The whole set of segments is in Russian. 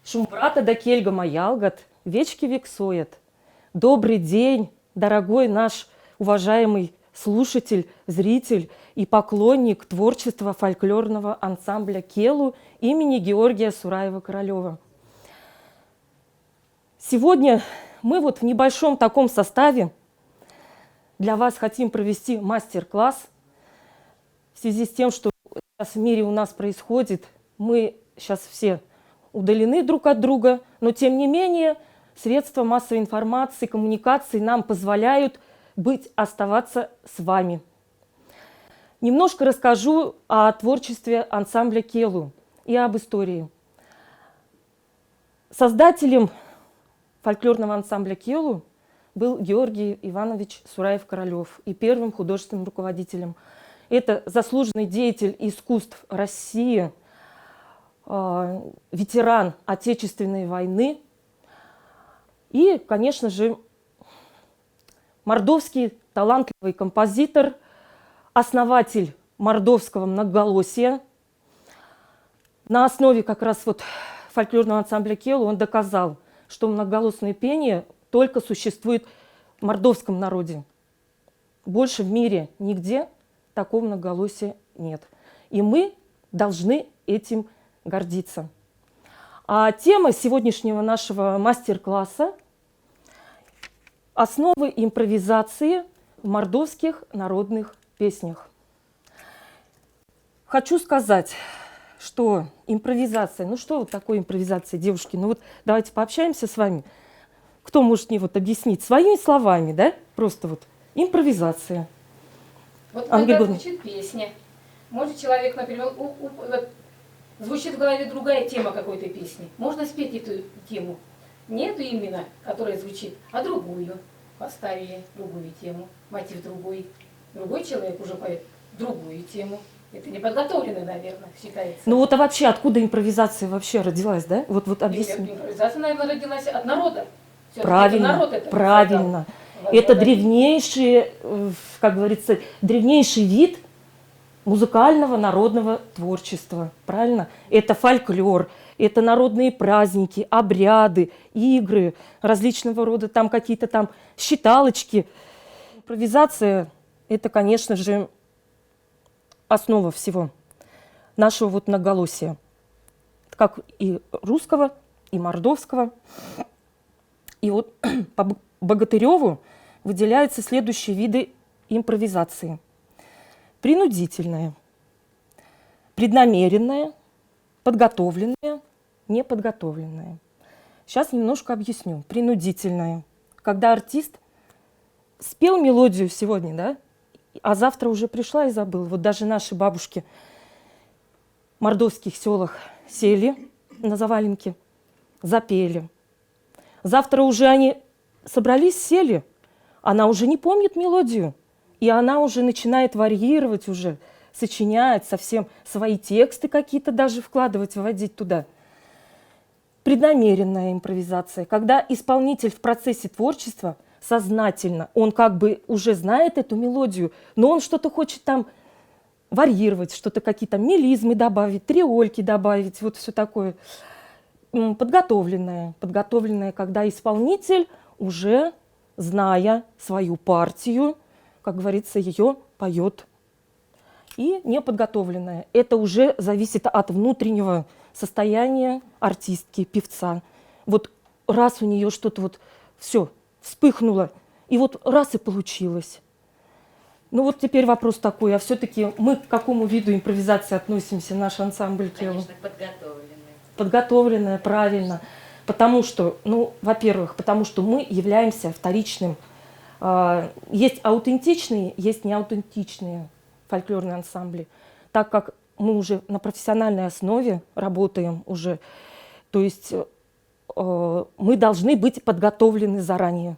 Шумбрата да кельга маялгат, вечки вексует. Добрый день, дорогой наш уважаемый слушатель, зритель и поклонник творчества фольклорного ансамбля «Келу» имени Георгия Сураева-Королева. Сегодня мы вот в небольшом таком составе для вас хотим провести мастер-класс. В связи с тем, что сейчас в мире у нас происходит, мы сейчас все удалены друг от друга, но тем не менее средства массовой информации, коммуникации нам позволяют оставаться с вами. Немножко расскажу о творчестве ансамбля «Келу» и об истории. Создателем фольклорного ансамбля «Келу» был Георгий Иванович Сураев-Королев и первым художественным руководителем. Это заслуженный деятель искусств России, ветеран Отечественной войны и, конечно же, мордовский талантливый композитор, основатель мордовского многоголосия. На основе как раз вот фольклорного ансамбля «Келу» он доказал, что многоголосное пение только существует в мордовском народе. Больше в мире нигде такого многоголосия нет. И мы должны этим гордиться. А тема сегодняшнего нашего мастер-класса – основы импровизации в мордовских народных песнях. Хочу сказать, что импровизация, ну что вот такое импровизация, девушки? Ну вот давайте пообщаемся с вами. Кто может мне вот объяснить своими словами, да? Просто вот импровизация. Вот когда звучит песня, может человек, например, звучит в голове другая тема какой-то песни. Можно спеть эту тему. Не эту именно, которая звучит, а другую. Поставили другую тему, мотив другой. Другой человек уже поет другую тему. Это неподготовленный, наверное, считается. Ну вот а вообще откуда импровизация вообще родилась, да? Вот объясни. Импровизация, наверное, родилась от народа. Правильно, народ это правильно. Это древнейший, как говорится, древнейший вид музыкального народного творчества, правильно? Это фольклор, это народные праздники, обряды, игры, различного рода там какие-то там считалочки. Импровизация – это, конечно же, основа всего нашего вот многоголосия, как и русского, и мордовского. И вот по Богатыреву выделяются следующие виды импровизации. Принудительная, преднамеренная, подготовленная, неподготовленная. Сейчас немножко объясню. Принудительная. Когда артист спел мелодию сегодня, да, а завтра уже пришла и забыл. Вот даже наши бабушки в мордовских селах сели на заваленке, запели. Завтра уже они собрались, сели, она уже не помнит мелодию. И она уже начинает варьировать, уже сочинять совсем свои тексты какие-то даже вкладывать, вводить туда. Преднамеренная импровизация, когда исполнитель в процессе творчества сознательно, он как бы уже знает эту мелодию, но он что-то хочет там варьировать, что-то какие-то мелизмы добавить, триольки добавить, вот все такое. Подготовленная, когда исполнитель уже, зная свою партию, как говорится, ее поет. И неподготовленная. Это уже зависит от внутреннего состояния артистки, певца. Вот раз у нее что-то вот все вспыхнуло, и вот раз и получилось. Ну вот теперь вопрос такой, а все-таки мы к какому виду импровизации относимся, наш ансамбль «Келу»? Конечно, подготовленная. Подготовленная, правильно. Потому что, ну, во-первых, потому что мы являемся вторичным. Есть аутентичные, есть неаутентичные фольклорные ансамбли. Так как мы уже на профессиональной основе работаем уже, то есть мы должны быть подготовлены заранее.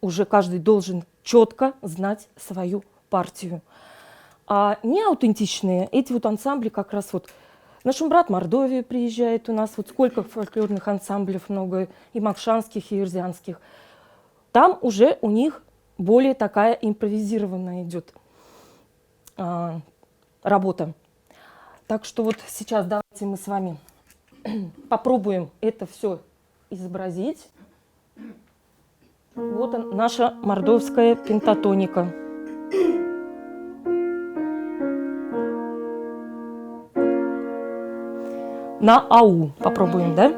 Уже каждый должен четко знать свою партию. А неаутентичные, эти вот ансамбли как раз вот наш брат Мордовия приезжает у нас, вот сколько фольклорных ансамблей много, и макшанских, и ирзианских. Там уже у них более такая импровизированная идет работа. Так что вот сейчас давайте мы с вами попробуем это все изобразить. Вот наша мордовская пентатоника. На ау попробуем, да?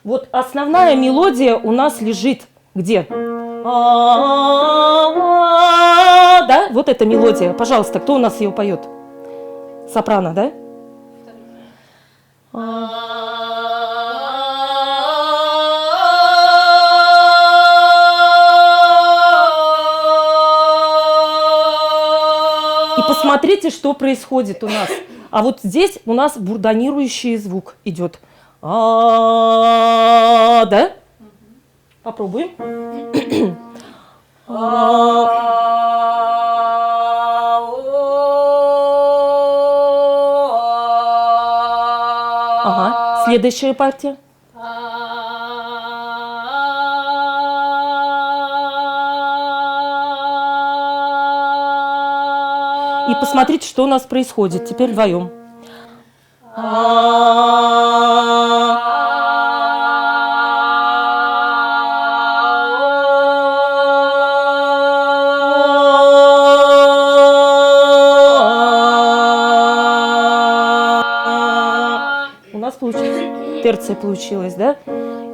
Вот основная мелодия у нас лежит где? Да? Вот эта мелодия. Пожалуйста, кто у нас ее поет? Сопрано, да? И посмотрите, что происходит у нас. А вот здесь у нас бурдонирующий звук идет. Да? Попробуем. Ага. Следующая партия. И посмотрите, что у нас происходит. Теперь вдвоем. У нас получилось, терция получилась, да?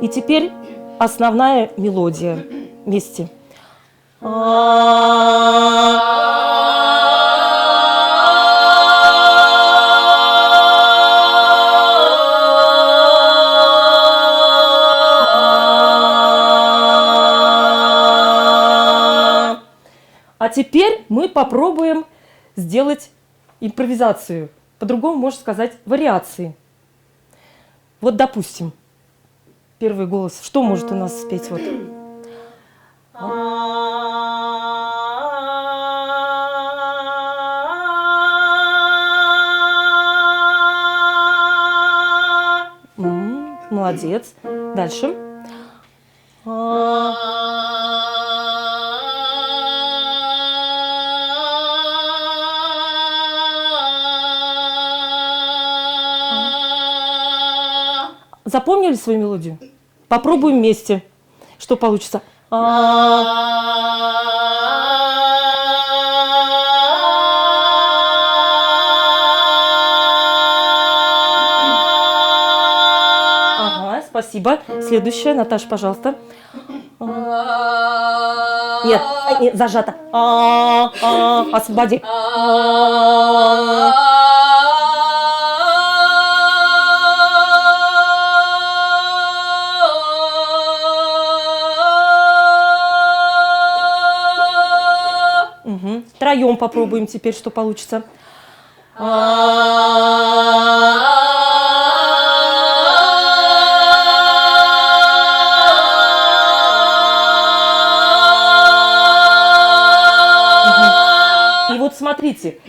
И теперь основная мелодия вместе. А теперь мы попробуем сделать импровизацию. По-другому можно сказать вариации. Вот, допустим, первый голос. Что может у нас спеть? Вот. Молодец. Дальше. Запомнили свою мелодию? Попробуем вместе. Что получится? Ага, спасибо. Следующая, Наташа, пожалуйста. Нет, нет, зажато. Освободи. Втроем попробуем теперь, что получится. И вот смотрите,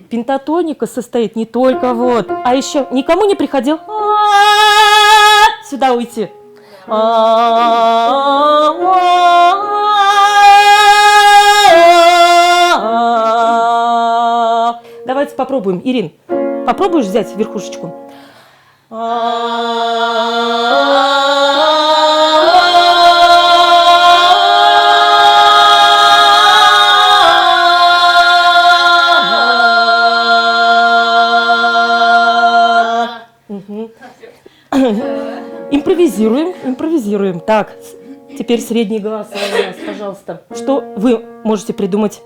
пентатоника состоит не только вот, а еще никому не приходил сюда уйти. Давайте попробуем. Ирин, попробуешь взять верхушечку? Импровизируем, импровизируем. Так, теперь средний голос у нас, пожалуйста. Что вы можете придумать?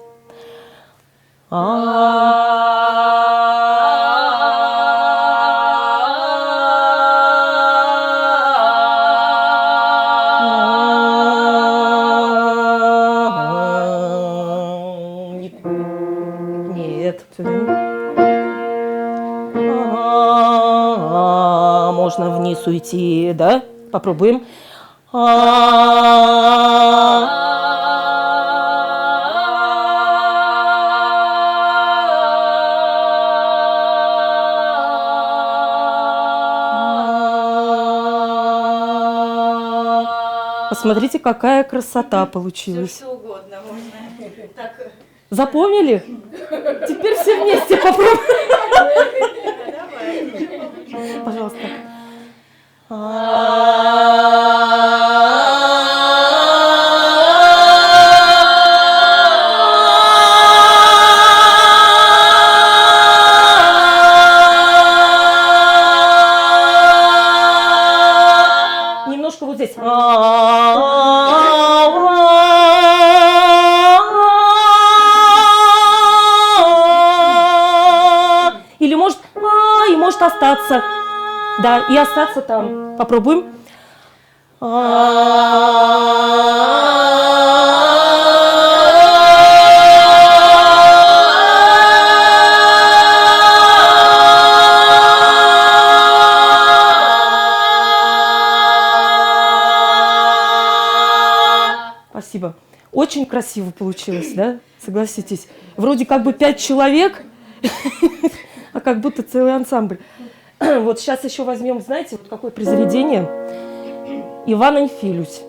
Нет. Можно вниз уйти, да? Попробуем. Посмотрите, какая красота получилась. Все что угодно можно. Так, Запомнили? Теперь все вместе попробуем. давай. Пожалуйста. Немножко вот здесь. Или может, и может остаться. Да, и остаться там. Попробуем. Спасибо. Очень красиво получилось, да? Согласитесь. Вроде как бы 5 человек, а как будто целый ансамбль. Вот сейчас еще возьмем, знаете, вот какое произведение? Иван Анфилюсь.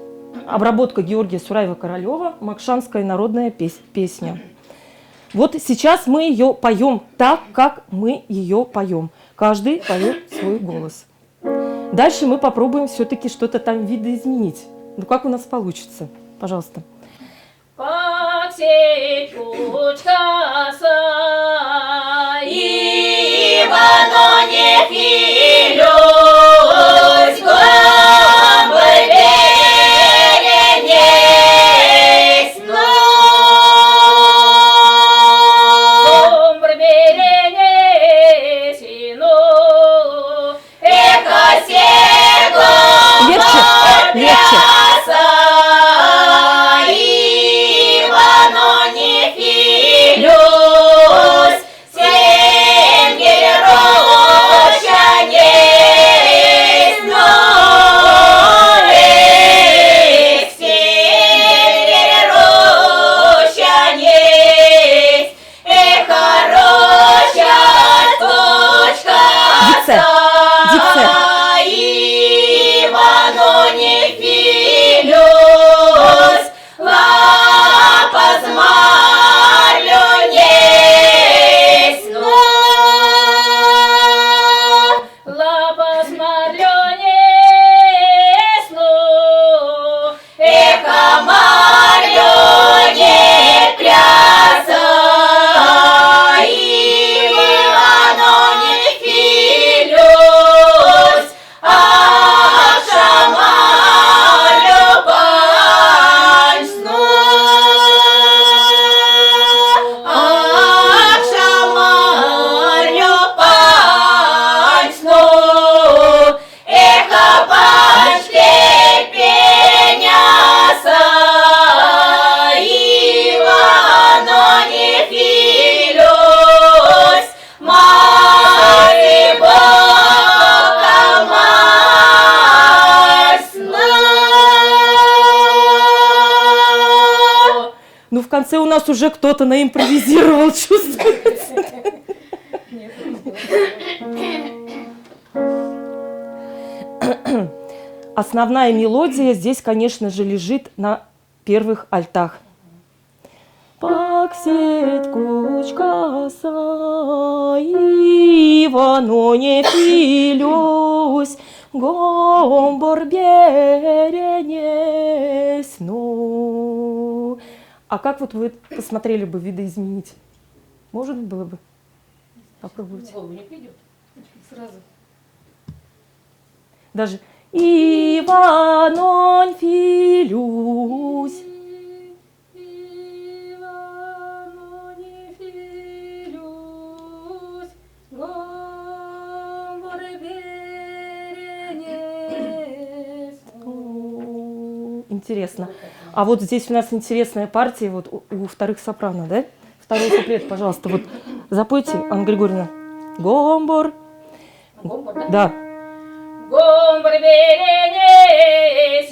Обработка Георгия Сураева-Королева, макшанская народная песня. Вот сейчас мы ее поем так, как мы ее поем. Каждый поет свой голос. Дальше мы попробуем все-таки что-то там видоизменить. Ну как у нас получится? Пожалуйста. Как сеть кучкаса, Ивано не филюсь, гомбы беренесь, гомбы беренесь, эхо сего Легче. В конце у нас уже кто-то наимпровизировал, чувствуется. Основная мелодия здесь, конечно же, лежит на первых альтах. Паксет кучка са, Ивано не филюсь, гомбор беренесь, ну. А как вот вы посмотрели бы видоизменить? Можно было бы? Попробуйте. В голову не придет. Сразу. Даже Ивано не филюсь. Ивано не филюсь, гомбор беренесь. Интересно. А вот здесь у нас интересная партия вот у вторых сопрано, да? Второй куплет, пожалуйста, вот запойте, Анна Григорьевна. Гомбор. Гомбор, да? Да. Гомбор беренесь,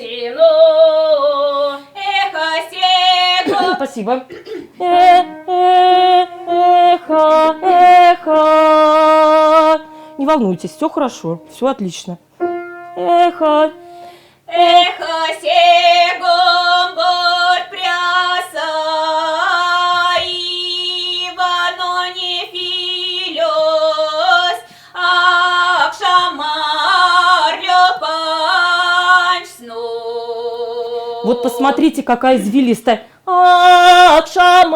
эхо сего. Спасибо. Эхо, эхо. Не волнуйтесь, все хорошо, все отлично. Эхо. Эхо сегом борт пряса, Ивано не филёс, Акшамар лёпанч сну. Вот посмотрите, какая извилистая. Акшамар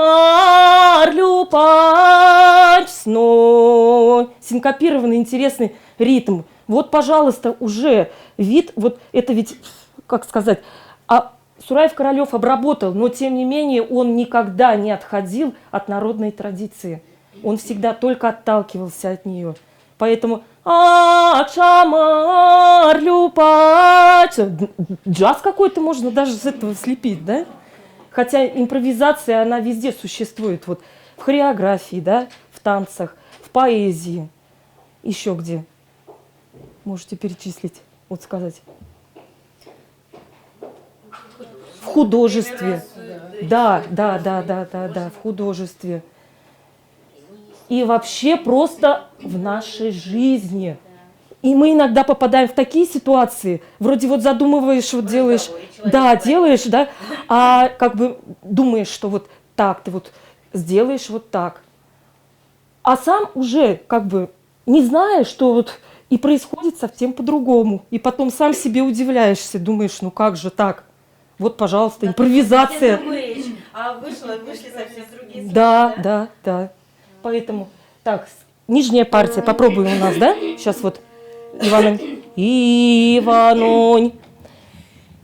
люпанч сно. Синкопированный интересный ритм. Вот, пожалуйста, уже вид, вот это ведь, как сказать, Сураев-Королёв обработал, но тем не менее он никогда не отходил от народной традиции. Он всегда только отталкивался от нее. Поэтому Акшамар люпанч. Джаз какой-то можно даже с этого слепить, да? Хотя импровизация, она везде существует. Вот в хореографии, да, в танцах, в поэзии, еще где. Можете перечислить, вот сказать. В художестве. Да, в художестве. И вообще просто в нашей жизни. И мы иногда попадаем в такие ситуации, вроде вот задумываешь, вот делаешь, да, делаешь, да, а как бы думаешь, что вот так ты вот сделаешь вот так. А сам уже как бы не знаешь, что вот и происходит совсем по-другому. И потом сам себе удивляешься, думаешь, ну как же так? Вот, пожалуйста, импровизация. А вышли совсем другие слова. Да. Поэтому, так, нижняя партия, попробуем у нас, да? Сейчас вот Иванонь. Иванонь.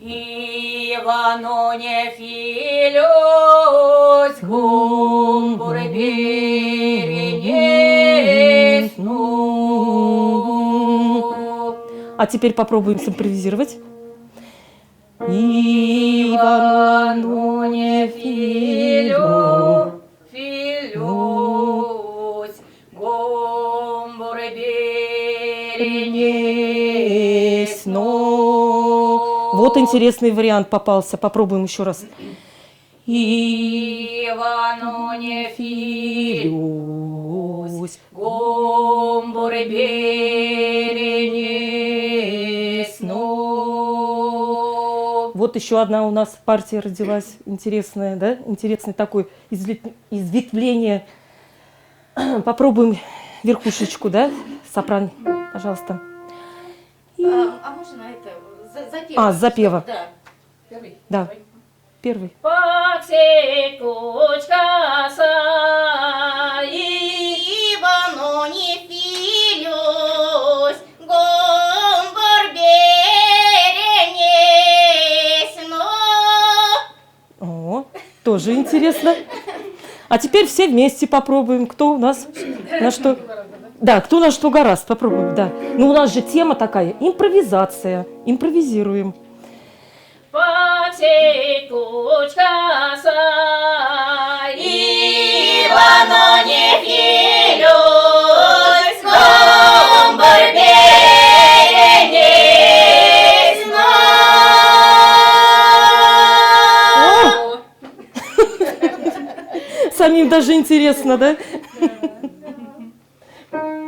Иваноне филёс, гумбур берене сну. А теперь попробуем симпровизировать. Иваноне филёс. Филёс, гумбур берене сну. Вот интересный вариант попался. Попробуем еще раз. Иваноне филёс, гумбур берене сну. Вот еще одна у нас партия родилась интересная, да? Интересный такой изветвление. Попробуем верхушечку, да? Сопрано, пожалуйста. А можно это запева? С запева. Да. Первый. Да. Первый. Паксей кучка са, Иваноне филёс, гумбур берене сну. О, тоже интересно. А теперь все вместе попробуем. Кто у нас на что? Да, кто на что гораст. Попробуем, да. Ну, у нас же тема такая. Импровизация. Импровизируем. паксей кучка са, Иваноне филёс, гумбур берене сну. Самим даже интересно, да?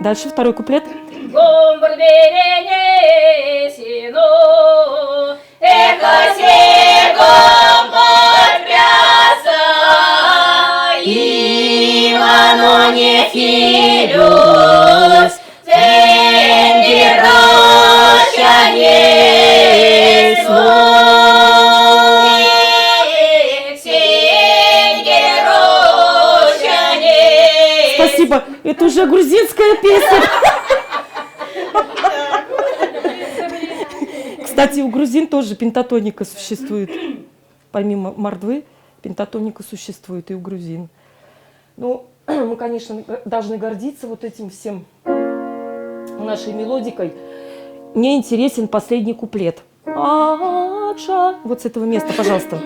Дальше второй куплет. гумбур берене сино, Эхо сегом борт пряса, Иваноне филёс, ценди рощане сну. Ценди рощане. Спасибо. Это уже грузинская песня. Кстати, у грузин тоже пентатоника существует. Помимо мордвы, пентатоника существует и у грузин. Ну, мы, конечно, должны гордиться вот этим всем, нашей мелодикой. Мне интересен последний куплет. Акша. Вот с этого места, пожалуйста.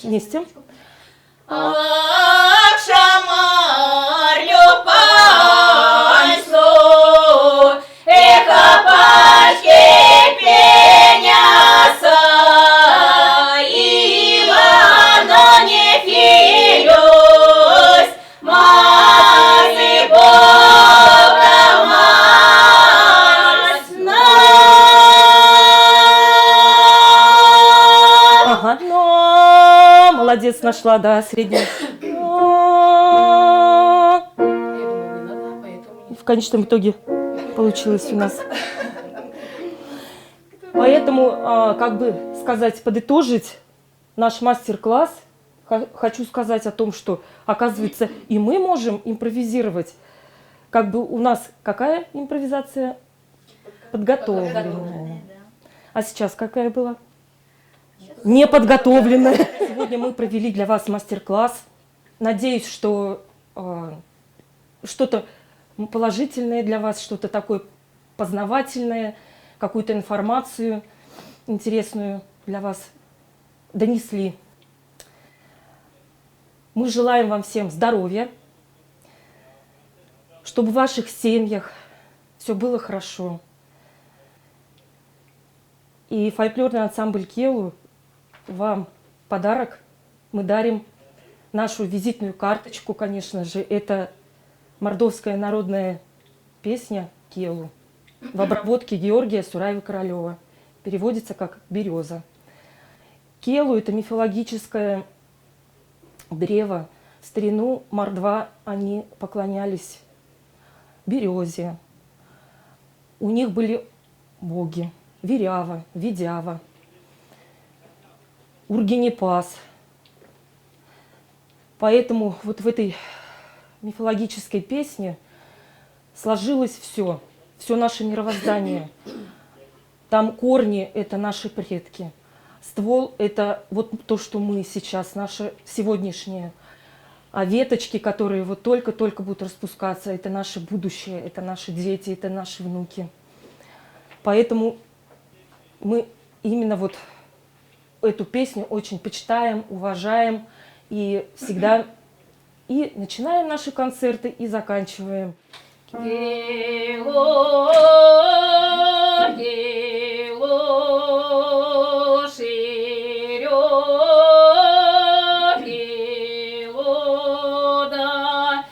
Вместе. Акшамар люпанч сну, эхо пачки пеняса, Иваноне филёс, мазы Бога масна. наконец нашла, да, среднюю. Я думаю, не надо, поэтому В конечном итоге получилось у нас. Поэтому, как бы сказать, подытожить наш мастер-класс, хочу сказать о том, что, оказывается, и мы можем импровизировать. Как бы у нас какая импровизация? Подготовленная. А сейчас какая была? Неподготовленная. Сегодня мы провели для вас мастер-класс. Надеюсь, что что-то положительное для вас, что-то такое познавательное, какую-то информацию интересную для вас донесли. Мы желаем вам всем здоровья, чтобы в ваших семьях все было хорошо. И фольклорный ансамбль Келу вам подарок. Мы дарим нашу визитную карточку, конечно же. Это мордовская народная песня Келу в обработке Георгия Сураева-Королева. Переводится как «береза». Келу – это мифологическое древо. В старину мордва они поклонялись березе. У них были боги – Верява, Видява, Ургенепас. Поэтому вот в этой мифологической песне сложилось все наше мировоздание. Там корни – это наши предки. Ствол – это вот то, что мы сейчас, наше сегодняшнее. А веточки, которые вот только-только будут распускаться, это наше будущее, это наши дети, это наши внуки. Поэтому мы именно вот эту песню очень почитаем, уважаем и всегда и начинаем наши концерты и заканчиваем. Кело, кело, ширё, кело, да,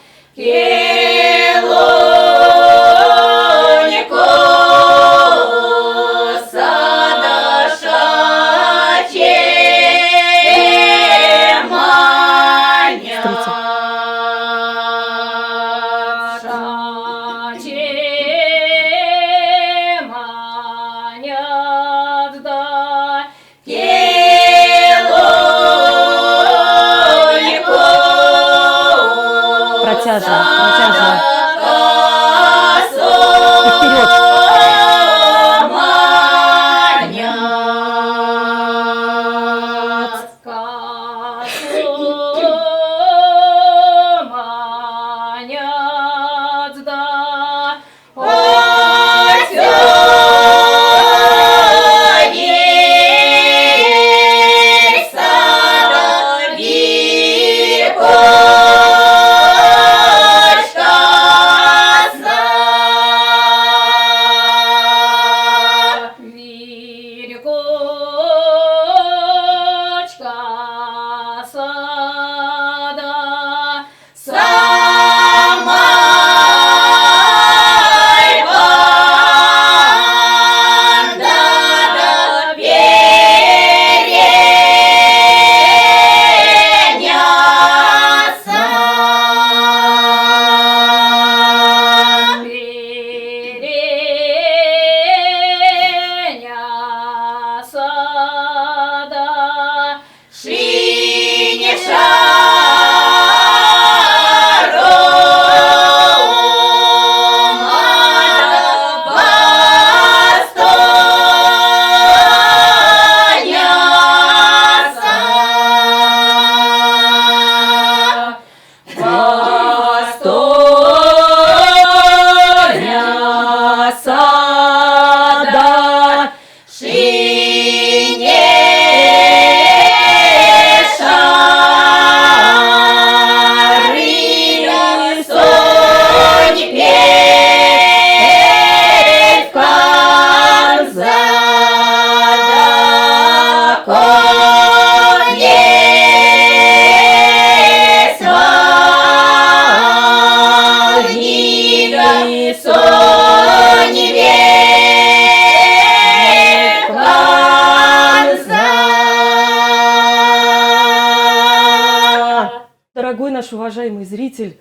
Дорогой наш уважаемый зритель,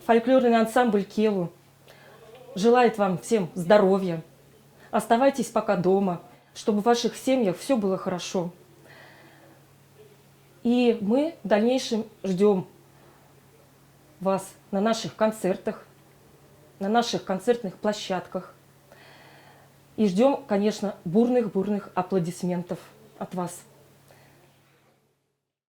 фольклорный ансамбль Кеву желает вам всем здоровья. Оставайтесь пока дома, чтобы в ваших семьях все было хорошо. И мы в дальнейшем ждем вас на наших концертах, на наших концертных площадках. И ждем, конечно, бурных-бурных аплодисментов от вас.